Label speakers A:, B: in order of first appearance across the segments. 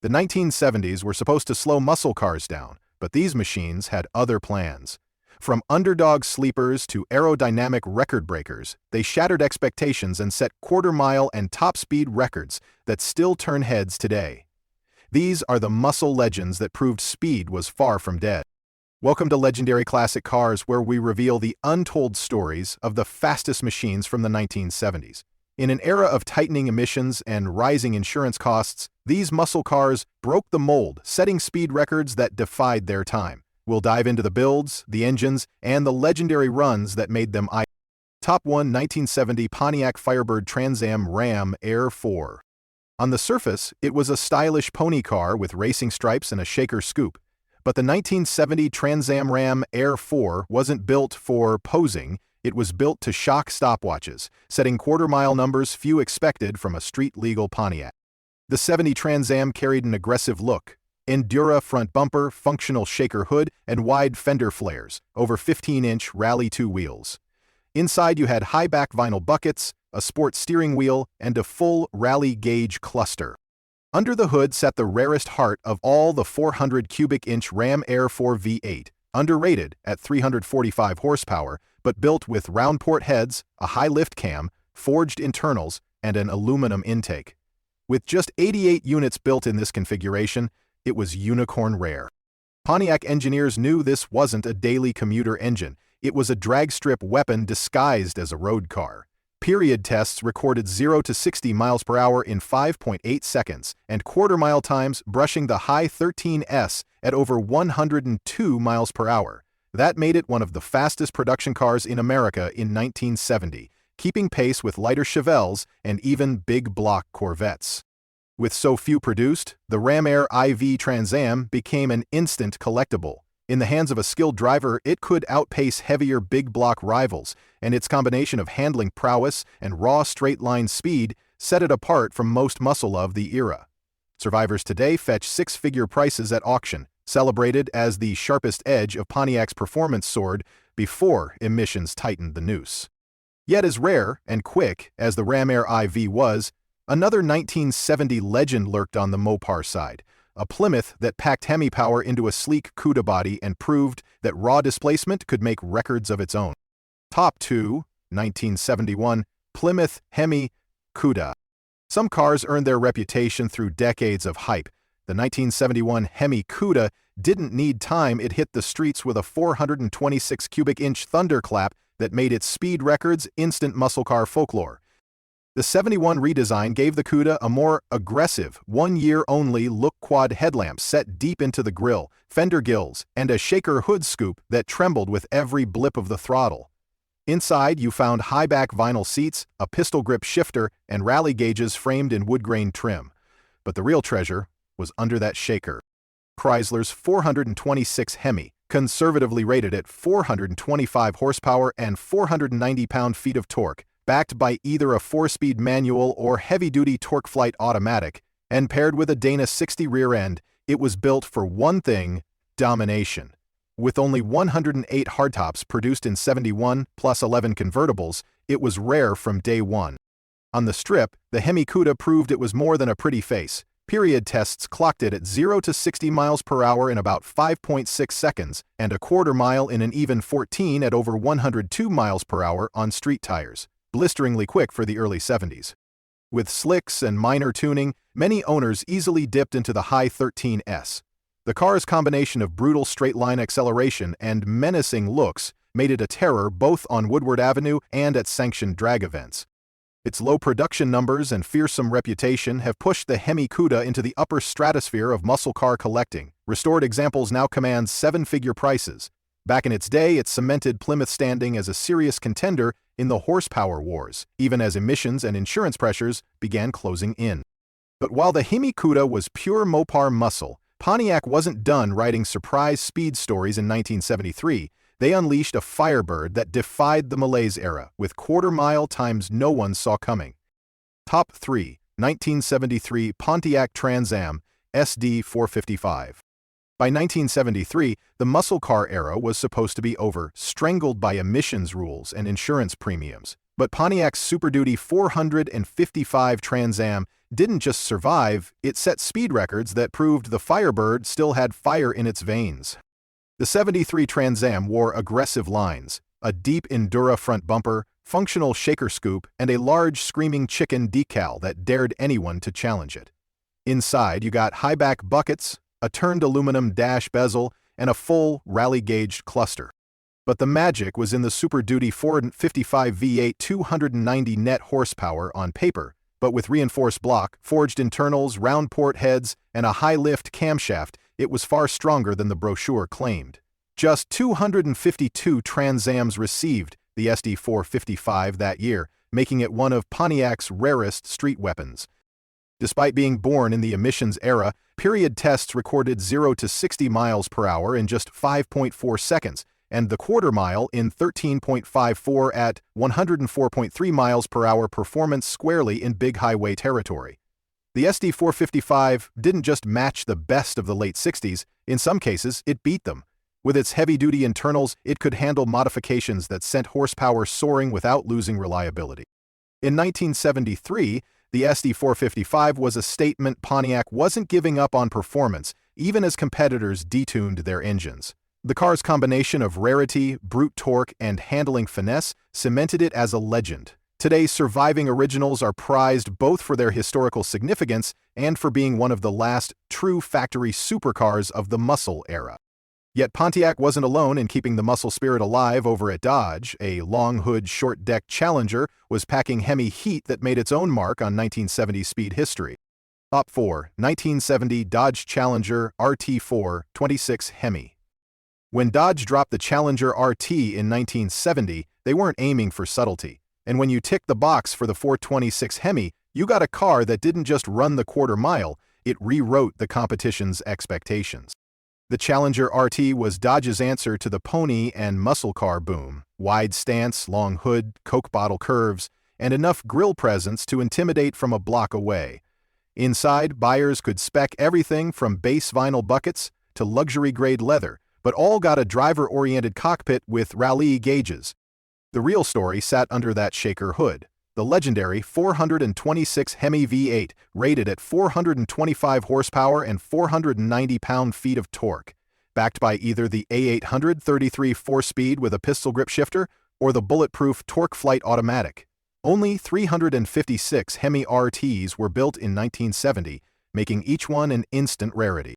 A: The 1970s were supposed to slow muscle cars down, but these machines had other plans. From underdog sleepers to aerodynamic record breakers, they shattered expectations and set quarter-mile and top-speed records that still turn heads today. These are the muscle legends that proved speed was far from dead. Welcome to Legendary Classic Cars, where we reveal the untold stories of the fastest machines from the 1970s. In an era of tightening emissions and rising insurance costs, these muscle cars broke the mold, setting speed records that defied their time. We'll dive into the builds, the engines, and the legendary runs that made them iconic. Top 1 1970 Pontiac Firebird Trans Am Ram Air 4. On the surface, it was a stylish pony car with racing stripes and a shaker scoop. But the 1970 Trans Am Ram Air 4 wasn't built for posing, it was built to shock stopwatches, setting quarter-mile numbers few expected from a street-legal Pontiac. The 70 Trans Am carried an aggressive look. Endura front bumper, functional shaker hood, and wide fender flares, over 15-inch Rally 2 wheels. Inside you had high-back vinyl buckets, a sport steering wheel, and a full Rally gauge cluster. Under the hood sat the rarest heart of all the 400 cubic inch Ram Air 4 V8, underrated at 345 horsepower, but built with round port heads, a high lift cam, forged internals, and an aluminum intake. With just 88 units built in this configuration, it was unicorn rare. Pontiac engineers knew this wasn't a daily commuter engine, it was a drag strip weapon disguised as a road car. Period tests recorded 0 to 60 miles per hour in 5.8 seconds, and quarter-mile times brushing the high 13S at over 102 miles per hour. That made it one of the fastest production cars in America in 1970, keeping pace with lighter Chevelles and even big block Corvettes. With so few produced, the Ram Air IV Trans Am became an instant collectible. In the hands of a skilled driver, it could outpace heavier big block rivals, and its combination of handling prowess and raw straight-line speed set it apart from most muscle of the era. Survivors today fetch six-figure prices at auction, celebrated as the sharpest edge of Pontiac's performance sword before emissions tightened the noose. Yet as rare and quick as the Ram Air IV was, another 1970 legend lurked on the Mopar side, a Plymouth that packed Hemi power into a sleek Cuda body and proved that raw displacement could make records of its own. Top 2, 1971, Plymouth Hemi Cuda. Some cars earned their reputation through decades of hype. The 1971 Hemi Cuda didn't need time, it hit the streets with a 426 cubic inch thunderclap that made its speed records instant muscle car folklore. The 71 redesign gave the Cuda a more aggressive, one-year-only look quad headlamp set deep into the grille, fender gills, and a shaker hood scoop that trembled with every blip of the throttle. Inside, you found high-back vinyl seats, a pistol-grip shifter, and rally gauges framed in wood-grain trim. But the real treasure was under that shaker. Chrysler's 426 Hemi, conservatively rated at 425 horsepower and 490 pound-feet of torque, backed by either a 4-speed manual or heavy-duty TorqueFlite automatic, and paired with a Dana 60 rear end, it was built for one thing: domination. With only 108 hardtops produced in 71 plus 11 convertibles, it was rare from day one. On the strip, the Hemi Cuda proved it was more than a pretty face. Period tests clocked it at 0 to 60 miles per hour in about 5.6 seconds, and a quarter mile in an even 14 at over 102 miles per hour on street tires. Blisteringly quick for the early 70s. With slicks and minor tuning, many owners easily dipped into the high 13S. The car's combination of brutal straight-line acceleration and menacing looks made it a terror both on Woodward Avenue and at sanctioned drag events. Its low production numbers and fearsome reputation have pushed the Hemi Cuda into the upper stratosphere of muscle car collecting. Restored examples now command seven-figure prices. Back in its day, it cemented Plymouth standing as a serious contender in the horsepower wars, even as emissions and insurance pressures began closing in. But while the Hemi Cuda was pure Mopar muscle, Pontiac wasn't done writing surprise speed stories in 1973. They unleashed a Firebird that defied the malaise era, with quarter-mile times no one saw coming. Top 3, 1973 Pontiac Trans Am SD 455. By 1973, the muscle car era was supposed to be over, strangled by emissions rules and insurance premiums. But Pontiac's Super Duty 455 Trans Am didn't just survive, it set speed records that proved the Firebird still had fire in its veins. The 73 Trans Am wore aggressive lines, a deep Endura front bumper, functional shaker scoop, and a large Screaming Chicken decal that dared anyone to challenge it. Inside, you got high-back buckets, a turned aluminum dash bezel, and a full, rally-gauged cluster. But the magic was in the Super Duty 455 V8 290 net horsepower on paper, but with reinforced block, forged internals, round port heads, and a high-lift camshaft, it was far stronger than the brochure claimed. Just 252 Trans Ams received the SD455 that year, making it one of Pontiac's rarest street weapons. Despite being born in the emissions era, period tests recorded 0 to 60 miles per hour in just 5.4 seconds, and the quarter mile in 13.54 at 104.3 miles per hour performance squarely in big highway territory. The SD455 didn't just match the best of the late 60s, in some cases it beat them. With its heavy-duty internals, it could handle modifications that sent horsepower soaring without losing reliability. In 1973, the SD455 was a statement Pontiac wasn't giving up on performance, even as competitors detuned their engines. The car's combination of rarity, brute torque, and handling finesse cemented it as a legend. Today's surviving originals are prized both for their historical significance and for being one of the last true factory supercars of the muscle era. Yet Pontiac wasn't alone in keeping the muscle spirit alive over at Dodge. A long-hood, short-deck Challenger was packing Hemi heat that made its own mark on 1970s speed history. Top 4, 1970 Dodge Challenger RT4 26 Hemi. When Dodge dropped the Challenger RT in 1970, they weren't aiming for subtlety. And when you ticked the box for the 426 Hemi, you got a car that didn't just run the quarter mile, it rewrote the competition's expectations. The Challenger RT was Dodge's answer to the pony and muscle car boom. Wide stance, long hood, Coke bottle curves, and enough grille presence to intimidate from a block away. Inside, buyers could spec everything from base vinyl buckets to luxury-grade leather, but all got a driver-oriented cockpit with rally gauges. The real story sat under that shaker hood. The legendary 426 Hemi V8, rated at 425 horsepower and 490 pound-feet of torque, backed by either the A800 33 4-speed with a pistol grip shifter or the bulletproof Torque Flight automatic. Only 356 Hemi RTs were built in 1970, making each one an instant rarity.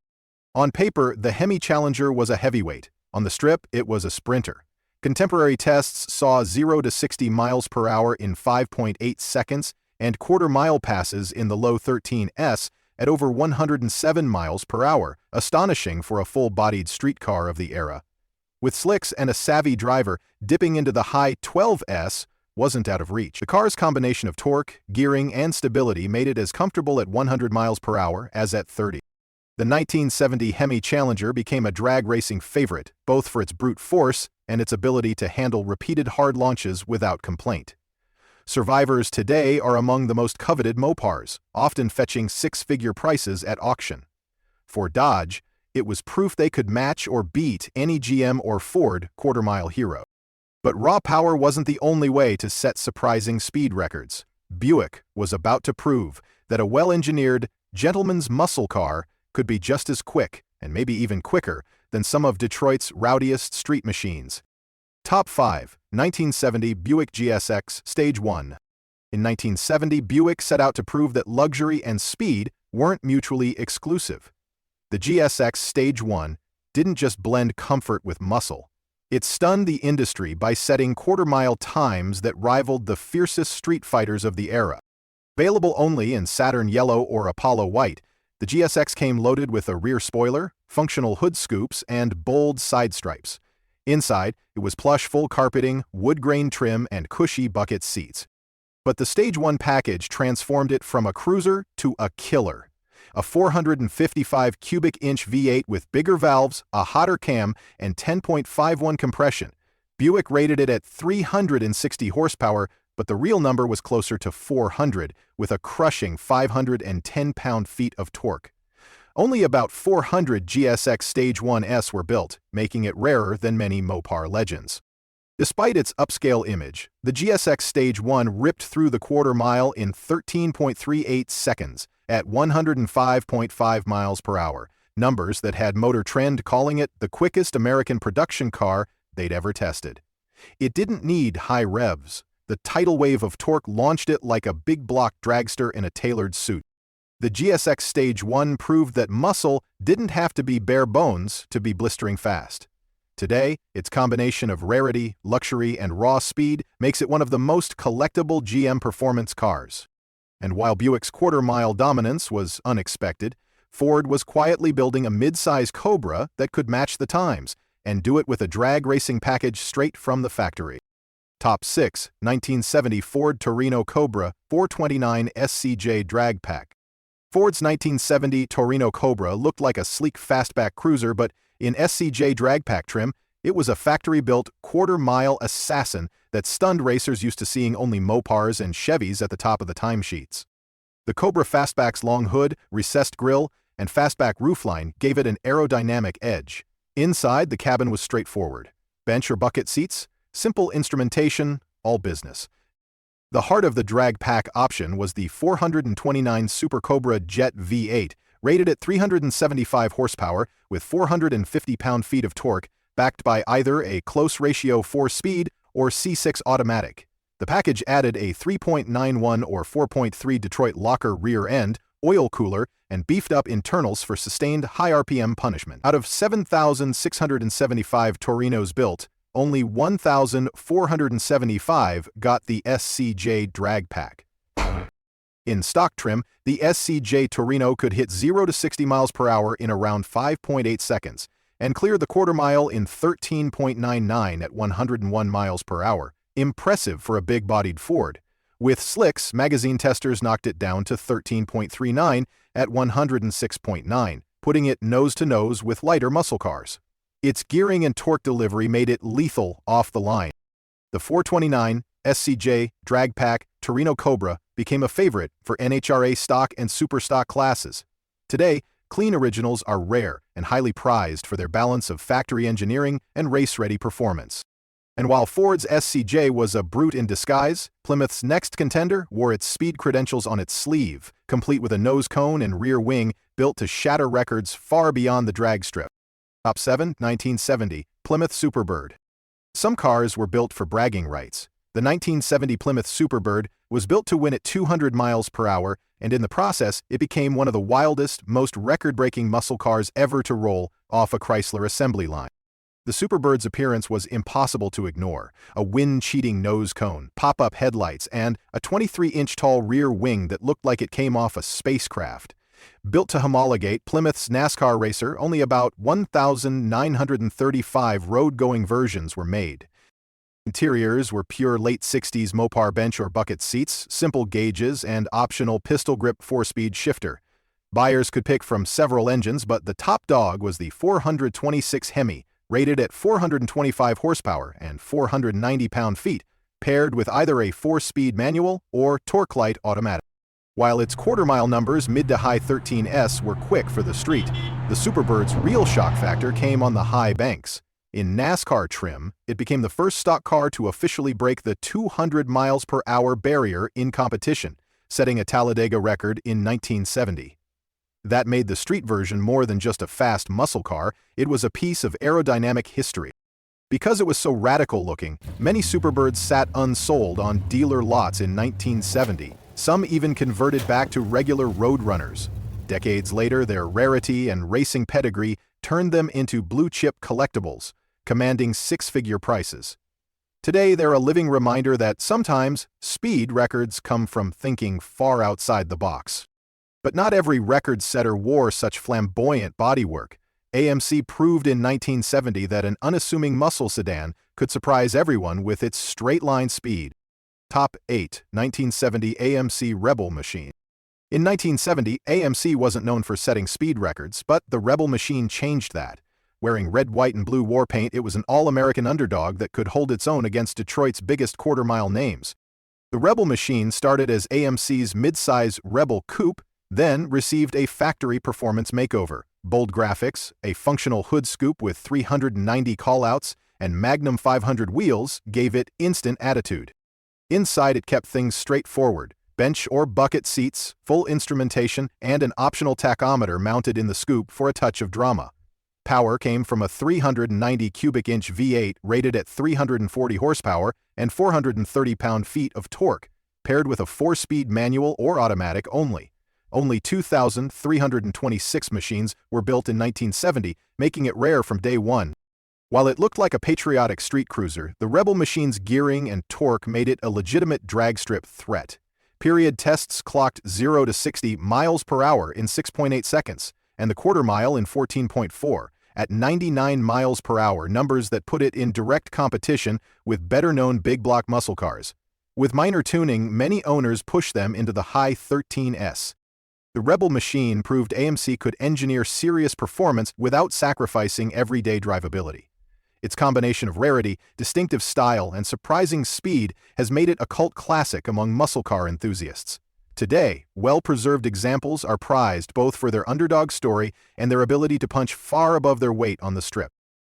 A: On paper, the Hemi Challenger was a heavyweight. On the strip, it was a sprinter. Contemporary tests saw 0 to 60 miles per hour in 5.8 seconds and quarter-mile passes in the low 13s at over 107 miles per hour, astonishing for a full-bodied street car of the era. With slicks and a savvy driver, dipping into the high 12s wasn't out of reach. The car's combination of torque, gearing, and stability made it as comfortable at 100 miles per hour as at 30. The 1970 Hemi Challenger became a drag racing favorite, both for its brute force and its ability to handle repeated hard launches without complaint. Survivors today are among the most coveted Mopars, often fetching six-figure prices at auction. For Dodge, it was proof they could match or beat any GM or Ford quarter-mile hero. But raw power wasn't the only way to set surprising speed records. Buick was about to prove that a well-engineered, gentleman's muscle car could be just as quick, and maybe even quicker, than some of Detroit's rowdiest street machines. Top 5, 1970 Buick GSX Stage 1. In 1970, Buick set out to prove that luxury and speed weren't mutually exclusive. The GSX Stage 1 didn't just blend comfort with muscle. It stunned the industry by setting quarter-mile times that rivaled the fiercest street fighters of the era. Available only in Saturn Yellow or Apollo White, the GSX came loaded with a rear spoiler, functional hood scoops, and bold side stripes. Inside, it was plush full carpeting, wood grain trim, and cushy bucket seats. But the Stage 1 package transformed it from a cruiser to a killer. A 455 cubic inch V8 with bigger valves, a hotter cam, and 10.51 compression. Buick rated it at 360 horsepower, but the real number was closer to 400, with a crushing 510 pound-feet of torque. Only about 400 GSX Stage 1s were built, making it rarer than many Mopar legends. Despite its upscale image, the GSX Stage 1 ripped through the quarter mile in 13.38 seconds at 105.5 miles per hour, numbers that had Motor Trend calling it the quickest American production car they'd ever tested. It didn't need high revs. The tidal wave of torque launched it like a big block dragster in a tailored suit. The GSX Stage 1 proved that muscle didn't have to be bare bones to be blistering fast. Today, its combination of rarity, luxury, and raw speed makes it one of the most collectible GM performance cars. And while Buick's quarter-mile dominance was unexpected, Ford was quietly building a mid-size Cobra that could match the times, and do it with a drag racing package straight from the factory. Top 6, 1970 Ford Torino Cobra 429 SCJ Drag Pack. Ford's 1970 Torino Cobra looked like a sleek fastback cruiser, but in SCJ drag pack trim, it was a factory-built quarter-mile assassin that stunned racers used to seeing only Mopars and Chevys at the top of the timesheets. The Cobra Fastback's long hood, recessed grille, and fastback roofline gave it an aerodynamic edge. Inside, the cabin was straightforward. Bench or bucket seats, simple instrumentation, all business. The heart of the drag pack option was the 429 Super Cobra Jet V8, rated at 375 horsepower with 450 pound-feet of torque, backed by either a close-ratio 4-speed or C6 automatic. The package added a 3.91 or 4.3 Detroit Locker rear end, oil cooler, and beefed-up internals for sustained high RPM punishment. Out of 7,675 Torinos built, only 1,475 got the SCJ drag pack. In stock trim, the SCJ Torino could hit 0 to 60 miles per hour in around 5.8 seconds and clear the quarter mile in 13.99 at 101 miles per hour. Impressive for a big-bodied Ford. With slicks, magazine testers knocked it down to 13.39 at 106.9, putting it nose-to-nose with lighter muscle cars. Its gearing and torque delivery made it lethal off the line. The 429 SCJ Drag Pack Torino Cobra became a favorite for NHRA stock and super stock classes. Today, clean originals are rare and highly prized for their balance of factory engineering and race-ready performance. And while Ford's SCJ was a brute in disguise, Plymouth's next contender wore its speed credentials on its sleeve, complete with a nose cone and rear wing built to shatter records far beyond the drag strip. Top 7, 1970 Plymouth Superbird. Some cars were built for bragging rights. The 1970 Plymouth Superbird was built to win at 200 miles per hour, and in the process, it became one of the wildest, most record-breaking muscle cars ever to roll off a Chrysler assembly line. The Superbird's appearance was impossible to ignore: a wind-cheating nose cone, pop-up headlights, and a 23-inch tall rear wing that looked like it came off a spacecraft. Built to homologate Plymouth's NASCAR racer, only about 1,935 road-going versions were made. Interiors were pure late 60s Mopar bench or bucket seats, simple gauges, and optional pistol-grip 4-speed shifter. Buyers could pick from several engines, but the top dog was the 426 Hemi, rated at 425 horsepower and 490 pound-feet, paired with either a 4-speed manual or torque-light automatic. While its quarter-mile numbers mid to high 13s were quick for the street, the Superbird's real shock factor came on the high banks. In NASCAR trim, it became the first stock car to officially break the 200 miles per hour barrier in competition, setting a Talladega record in 1970. That made the street version more than just a fast muscle car, it was a piece of aerodynamic history. Because it was so radical-looking, many Superbirds sat unsold on dealer lots in 1970. Some even converted back to regular road runners. Decades later, their rarity and racing pedigree turned them into blue-chip collectibles, commanding six-figure prices. Today, they're a living reminder that sometimes speed records come from thinking far outside the box. But not every record setter wore such flamboyant bodywork. AMC proved in 1970 that an unassuming muscle sedan could surprise everyone with its straight-line speed. Top 8, 1970 AMC Rebel Machine. In 1970, AMC wasn't known for setting speed records, but the Rebel Machine changed that. Wearing red, white, and blue war paint, it was an all-American underdog that could hold its own against Detroit's biggest quarter-mile names. The Rebel Machine started as AMC's mid-size Rebel Coupe, then received a factory performance makeover: bold graphics, a functional hood scoop with 390 callouts, and Magnum 500 wheels gave it instant attitude. Inside, it kept things straightforward: bench or bucket seats, full instrumentation, and an optional tachometer mounted in the scoop for a touch of drama. Power came from a 390 cubic inch V8 rated at 340 horsepower and 430 pound-feet of torque, paired with a 4-speed manual or automatic only. Only 2,326 machines were built in 1970, making it rare from day one. While it looked like a patriotic street cruiser, the Rebel Machine's gearing and torque made it a legitimate dragstrip threat. Period tests clocked 0 to 60 miles per hour in 6.8 seconds, and the quarter mile in 14.4, at 99 miles per hour, numbers that put it in direct competition with better-known big block muscle cars. With minor tuning, many owners pushed them into the high 13s. The Rebel Machine proved AMC could engineer serious performance without sacrificing everyday drivability. Its combination of rarity, distinctive style, and surprising speed has made it a cult classic among muscle car enthusiasts. Today, well-preserved examples are prized both for their underdog story and their ability to punch far above their weight on the strip.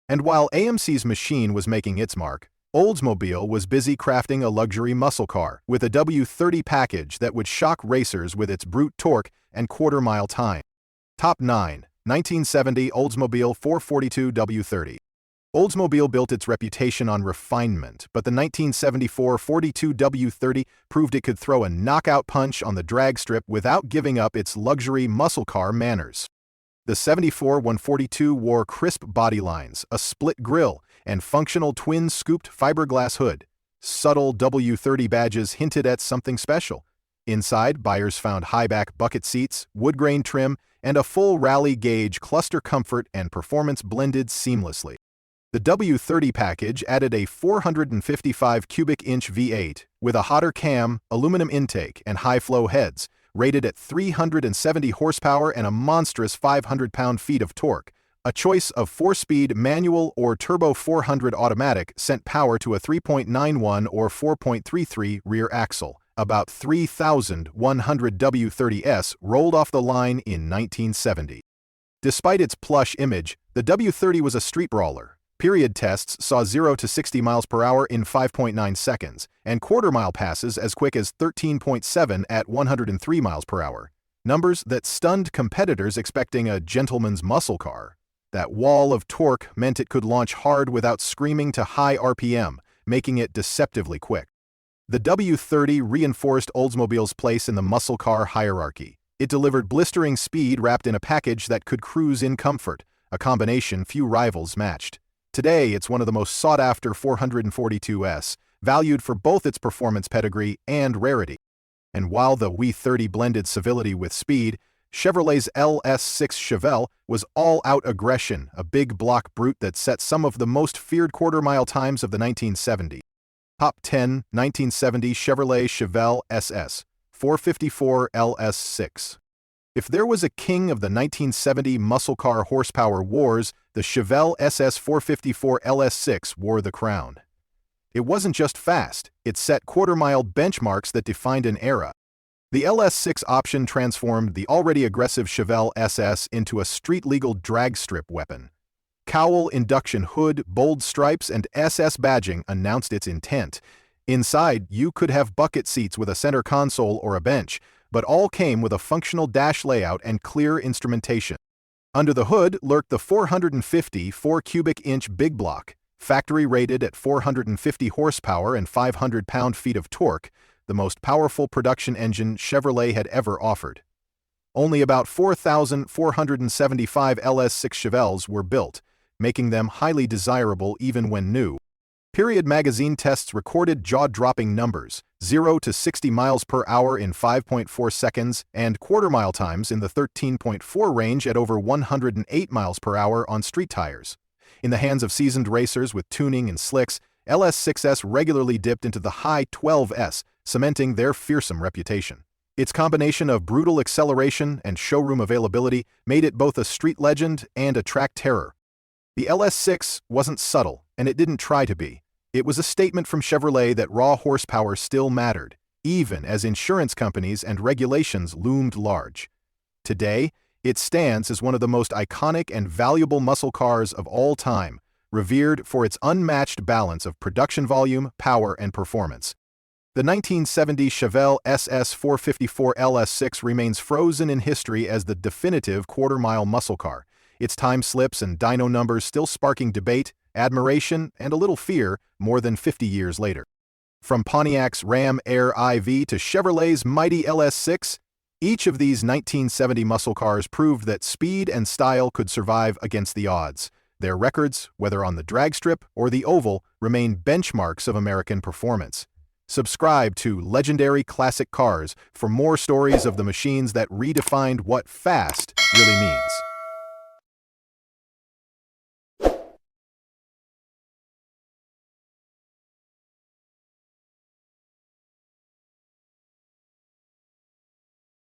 A: And while AMC's machine was making its mark, Oldsmobile was busy crafting a luxury muscle car with a W30 package that would shock racers with its brute torque and quarter-mile time. Top 9. 1970 Oldsmobile 442 W30. Oldsmobile built its reputation on refinement, but the 1974 42 W30 proved it could throw a knockout punch on the drag strip without giving up its luxury muscle car manners. The 74 142 wore crisp body lines, a split grille, and functional twin-scooped fiberglass hood. Subtle W30 badges hinted at something special. Inside, buyers found high-back bucket seats, wood-grain trim, and a full rally-gauge cluster comfort and performance blended seamlessly. The W30 package added a 455 cubic inch V8 with a hotter cam, aluminum intake, and high-flow heads, rated at 370 horsepower and a monstrous 500 pound-feet of torque. A choice of 4-speed manual or turbo 400 automatic sent power to a 3.91 or 4.33 rear axle. About 3,100 W30s rolled off the line in 1970. Despite its plush image, the W30 was a street brawler. Period tests saw 0 to 60 miles per hour in 5.9 seconds, and quarter-mile passes as quick as 13.7 at 103 miles per hour. Numbers that stunned competitors expecting a gentleman's muscle car. That wall of torque meant it could launch hard without screaming to high RPM, making it deceptively quick. The W30 reinforced Oldsmobile's place in the muscle car hierarchy. It delivered blistering speed wrapped in a package that could cruise in comfort, a combination few rivals matched. Today, it's one of the most sought-after 442s, valued for both its performance pedigree and rarity. And while the W30 blended civility with speed, Chevrolet's LS6 Chevelle was all-out aggression, a big block brute that set some of the most feared quarter-mile times of the 1970s. Top 10 1970 Chevrolet Chevelle SS 454 LS6. If there was a king of the 1970 muscle car horsepower wars, the Chevelle SS 454 LS6 wore the crown. It wasn't just fast, it set quarter-mile benchmarks that defined an era. The LS6 option transformed the already aggressive Chevelle SS into a street-legal drag strip weapon. Cowl, induction hood, bold stripes, and SS badging announced its intent. Inside, you could have bucket seats with a center console or a bench, but all came with a functional dash layout and clear instrumentation. Under the hood lurked the 450 4-cubic-inch big block, factory rated at 450 horsepower and 500 pound-feet of torque, the most powerful production engine Chevrolet had ever offered. Only about 4,475 LS6 Chevelles were built, making them highly desirable even when new. Period magazine tests recorded jaw-dropping numbers, 0 to 60 miles per hour in 5.4 seconds and quarter-mile times in the 13.4 range at over 108 miles per hour on street tires. In the hands of seasoned racers with tuning and slicks, LS6s regularly dipped into the high 12s, cementing their fearsome reputation. Its combination of brutal acceleration and showroom availability made it both a street legend and a track terror. The LS6 wasn't subtle, and it didn't try to be. It was a statement from Chevrolet that raw horsepower still mattered, even as insurance companies and regulations loomed large. Today, it stands as one of the most iconic and valuable muscle cars of all time, revered for its unmatched balance of production volume, power, and performance. The 1970 Chevelle SS454 LS6 remains frozen in history as the definitive quarter-mile muscle car, its time slips and dyno numbers still sparking debate, admiration, and a little fear more than 50 years later. From Pontiac's Ram Air IV to Chevrolet's mighty LS6, each of these 1970 muscle cars proved that speed and style could survive against the odds. Their records, whether on the drag strip or the oval, remain benchmarks of American performance. Subscribe to Legendary Classic Cars for more stories of the machines that redefined what fast really means.